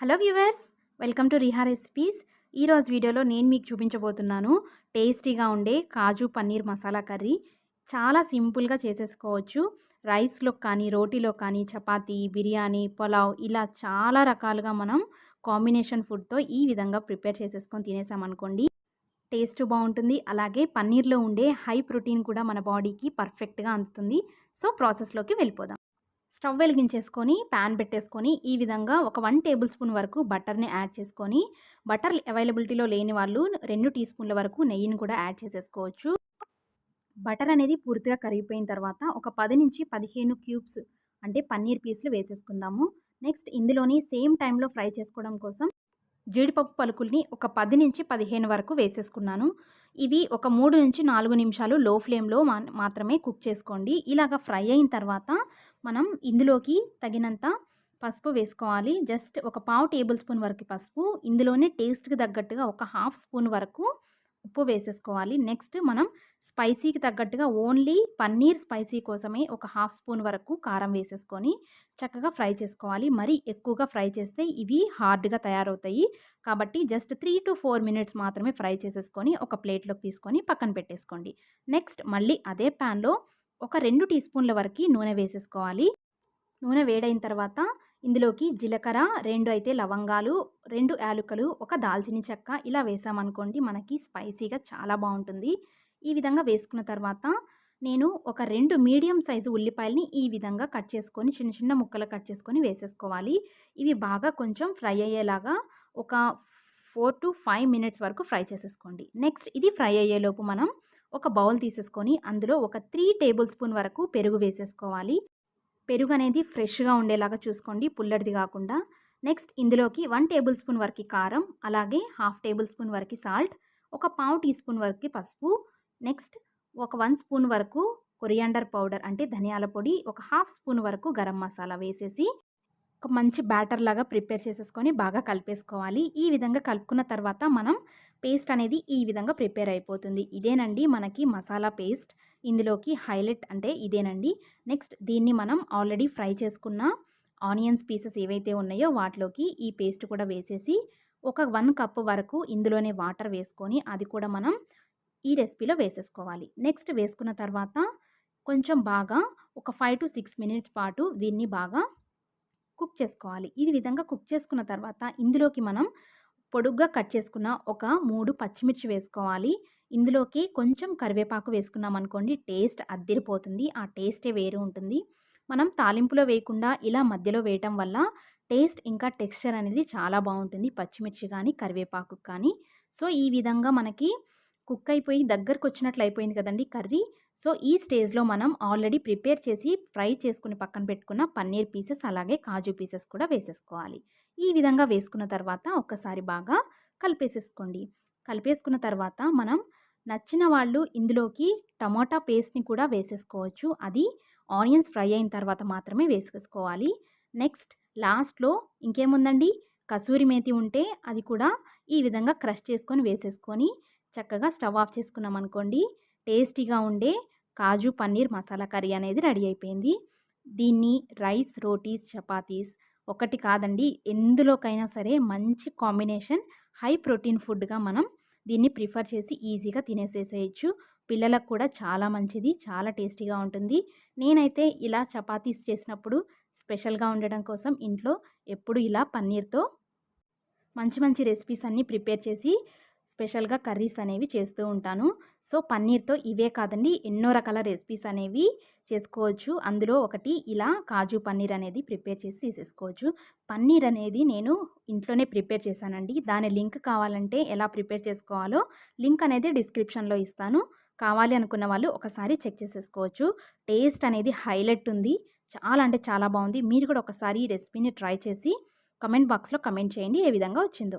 Hello viewers, welcome to Reeha recipes. ఈరోజు వీడియోలో నేను మీకు చూపించబోతున్నాను టేస్టీగా ఉండే కాజు పన్నీర్ మసాలా కర్రీ. చాలా సింపుల్గా చేసేసుకోవచ్చు. రైస్లో కానీ, రోటీలో కానీ, చపాతీ, బిర్యానీ, పులావ్ ఇలా చాలా రకాలుగా మనం కాంబినేషన్ ఫుడ్తో ఈ విధంగా ప్రిపేర్ చేసేసుకొని తినేసామనుకోండి, టేస్ట్ బాగుంటుంది. అలాగే పన్నీర్లో ఉండే హై ప్రోటీన్ కూడా మన బాడీకి పర్ఫెక్ట్గా అందుతుంది. సో ప్రాసెస్లోకి వెళ్ళిపోదాం. స్టవ్ వెలిగించేసుకొని ప్యాన్ పెట్టేసుకొని ఈ విధంగా ఒక 1 టేబుల్ స్పూన్ వరకు బటర్ని యాడ్ చేసుకొని, బటర్ అవైలబిలిటీలో లేని వాళ్ళు 2 టీ స్పూన్ల వరకు నెయ్యిని కూడా యాడ్ చేసేసుకోవచ్చు. బటర్ అనేది పూర్తిగా కరిగిపోయిన తర్వాత ఒక 10 నుంచి 15 క్యూబ్స్ అంటే పన్నీర్ పీసులు వేసేసుకుందాము. నెక్స్ట్ ఇందులోని సేమ్ టైంలో ఫ్రై చేసుకోవడం కోసం జీడిపప్పు పలుకుల్ని ఒక 10 నుంచి 15 వరకు వేసేసుకున్నాను. ఇవి ఒక 3 నుంచి 4 నిమిషాలు లో ఫ్లేమ్లో మాత్రమే కుక్ చేసుకోండి. ఇలాగ ఫ్రై అయిన తర్వాత మనం ఇందులోకి తగినంత పసుపు వేసుకోవాలి. జస్ట్ ఒక పావు టేబుల్ స్పూన్ వరకు పసుపు, ఇందులోనే టేస్ట్కి తగ్గట్టుగా ఒక హాఫ్ స్పూన్ వరకు ఉప్పు వేసేసుకోవాలి. నెక్స్ట్ మనం స్పైసీకి తగ్గట్టుగా ఓన్లీ పన్నీర్ స్పైసీ కోసమే ఒక హాఫ్ స్పూన్ వరకు కారం వేసేసుకొని చక్కగా ఫ్రై చేసుకోవాలి. మరీ ఎక్కువగా ఫ్రై చేస్తే ఇవి హార్డ్గా తయారవుతాయి. కాబట్టి జస్ట్ 3 to 4 మినిట్స్ మాత్రమే ఫ్రై చేసేసుకొని ఒక ప్లేట్లోకి తీసుకొని పక్కన పెట్టేసుకోండి. నెక్స్ట్ మళ్ళీ అదే ప్యాన్లో ఒక 2 టీ స్పూన్ల వరకు నూనె వేసేసుకోవాలి. నూనె వేడైన తర్వాత ఇందులోకి జీలకర్ర, 2 అయితే లవంగాలు, 2 యాలకులు, ఒక దాల్చిన చెక్క ఇలా వేసామనుకోండి, మనకి స్పైసీగా చాలా బాగుంటుంది. ఈ విధంగా వేసుకున్న తర్వాత నేను ఒక 2 మీడియం సైజు ఉల్లిపాయలని ఈ విధంగా కట్ చేసుకొని చిన్న చిన్న ముక్కలు కట్ చేసుకొని వేసేసుకోవాలి. ఇవి బాగా కొంచెం ఫ్రై అయ్యేలాగా ఒక 4 to 5 మినిట్స్ వరకు ఫ్రై చేసేసుకోండి. నెక్స్ట్ ఇది ఫ్రై అయ్యేలోపు మనం ఒక బౌల్ తీసేసుకొని అందులో ఒక 3 టేబుల్ స్పూన్ వరకు పెరుగు వేసేసుకోవాలి. పెరుగు అనేది ఫ్రెష్గా ఉండేలాగా చూసుకోండి, పుల్లటిది కాకుండా. నెక్స్ట్ ఇందులోకి 1 టేబుల్ స్పూన్ వరకు కారం, అలాగే హాఫ్ టేబుల్ స్పూన్ వరకు సాల్ట్, ఒక పావు టీ స్పూన్ వరకు పసుపు, నెక్స్ట్ ఒక 1 స్పూన్ వరకు కొరియాండర్ పౌడర్ అంటే ధనియాల పొడి, ఒక హాఫ్ స్పూన్ వరకు గరం మసాలా వేసేసి ఒక మంచి బ్యాటర్ లాగా ప్రిపేర్ చేసేసుకొని బాగా కలిపేసుకోవాలి. ఈ విధంగా కలుపుకున్న తర్వాత మనం పేస్ట్ అనేది ఈ విధంగా ప్రిపేర్ అయిపోతుంది. ఇదేనండి మనకి మసాలా పేస్ట్. ఇందులోకి హైలైట్ అంటే ఇదేనండి. నెక్స్ట్ దీన్ని మనం ఆల్రెడీ ఫ్రై చేసుకున్న ఆనియన్స్ పీసెస్ ఏవైతే ఉన్నాయో వాటిలోకి ఈ పేస్ట్ కూడా వేసేసి ఒక 1 కప్ వరకు ఇందులోనే వాటర్ వేసుకొని అది కూడా మనం ఈ రెసిపీలో వేసేసుకోవాలి. నెక్స్ట్ వేసుకున్న తర్వాత కొంచెం బాగా ఒక 5 to 6 మినిట్స్ పాటు దీన్ని బాగా కుక్ చేసుకోవాలి. ఈ విధంగా కుక్ చేసుకున్న తర్వాత ఇందులోకి మనం పొడుగ్గా కట్ చేసుకున్న ఒక 3 పచ్చిమిర్చి వేసుకోవాలి. ఇందులోకి కొంచెం కరివేపాకు వేసుకున్నాం అనుకోండి, టేస్ట్ అద్దిరిపోతుంది. ఆ టేస్టే వేరు ఉంటుంది. మనం తాలింపులో వేయకుండా ఇలా మధ్యలో వేయటం వల్ల టేస్ట్ ఇంకా టెక్స్చర్ అనేది చాలా బాగుంటుంది, పచ్చిమిర్చి కానీ కరివేపాకు కానీ. సో ఈ విధంగా మనకి కుక్ అయిపోయి దగ్గరకు వచ్చినట్లు అయిపోయింది కదండి కర్రీ. సో ఈ స్టేజ్లో మనం ఆల్రెడీ ప్రిపేర్ చేసి ఫ్రై చేసుకుని పక్కన పెట్టుకున్న పన్నీర్ పీసెస్ అలాగే కాజు పీసెస్ కూడా వేసేసుకోవాలి. ఈ విధంగా వేసుకున్న తర్వాత ఒక్కసారి బాగా కలిపేసేసుకోండి. కలిపేసుకున్న తర్వాత మనం నచ్చిన వాళ్ళు ఇందులోకి టమోటా పేస్ట్ని కూడా వేసేసుకోవచ్చు. అది ఆనియన్స్ ఫ్రై అయిన తర్వాత మాత్రమే వేసేసుకోవాలి. నెక్స్ట్ లాస్ట్లో ఇంకేముందండి, కసూరి మేతి ఉంటే అది కూడా ఈ విధంగా క్రష్ చేసుకొని వేసేసుకొని చక్కగా స్టవ్ ఆఫ్ చేసుకున్నాం అనుకోండి, టేస్టీగా ఉండే కాజు పన్నీర్ మసాలా కర్రీ అనేది రెడీ అయిపోయింది. దీన్ని రైస్, రోటీస్, చపాతీస్ ఒకటి కాదండి ఎందులోకైనా సరే మంచి కాంబినేషన్, హై ప్రోటీన్ ఫుడ్గా మనం దీన్ని ప్రిఫర్ చేసి ఈజీగా తినేసేసేయచ్చు. పిల్లలకు కూడా చాలా మంచిది, చాలా టేస్టీగా ఉంటుంది. నేనైతే ఇలా చపాతీస్ చేసినప్పుడు స్పెషల్గా ఉండడం కోసం ఇంట్లో ఎప్పుడు ఇలా పన్నీర్తో మంచి మంచి రెసిపీస్ అన్నీ ప్రిపేర్ చేసి స్పెషల్గా కర్రీస్ అనేవి చేస్తూ ఉంటాను. సో పన్నీర్తో ఇవే కాదండి ఎన్నో రకాల రెసిపీస్ అనేవి చేసుకోవచ్చు. అందులో ఒకటి ఇలా కాజు పన్నీర్ అనేది ప్రిపేర్ చేసి తీసేసుకోవచ్చు. పన్నీర్ అనేది నేను ఇంట్లోనే ప్రిపేర్ చేశానండి. దాని లింక్ కావాలంటే ఎలా ప్రిపేర్ చేసుకోవాలో లింక్ అనేది డిస్క్రిప్షన్లో ఇస్తాను. కావాలి అనుకున్న వాళ్ళు ఒకసారి చెక్ చేసేసుకోవచ్చు. టేస్ట్ అనేది హైలైట్ ఉంది, చాలా అంటే చాలా బాగుంది. మీరు కూడా ఒకసారి ఈ రెసిపీని ట్రై చేసి కమెంట్ బాక్స్లో కమెంట్ చేయండి ఏ విధంగా వచ్చిందో.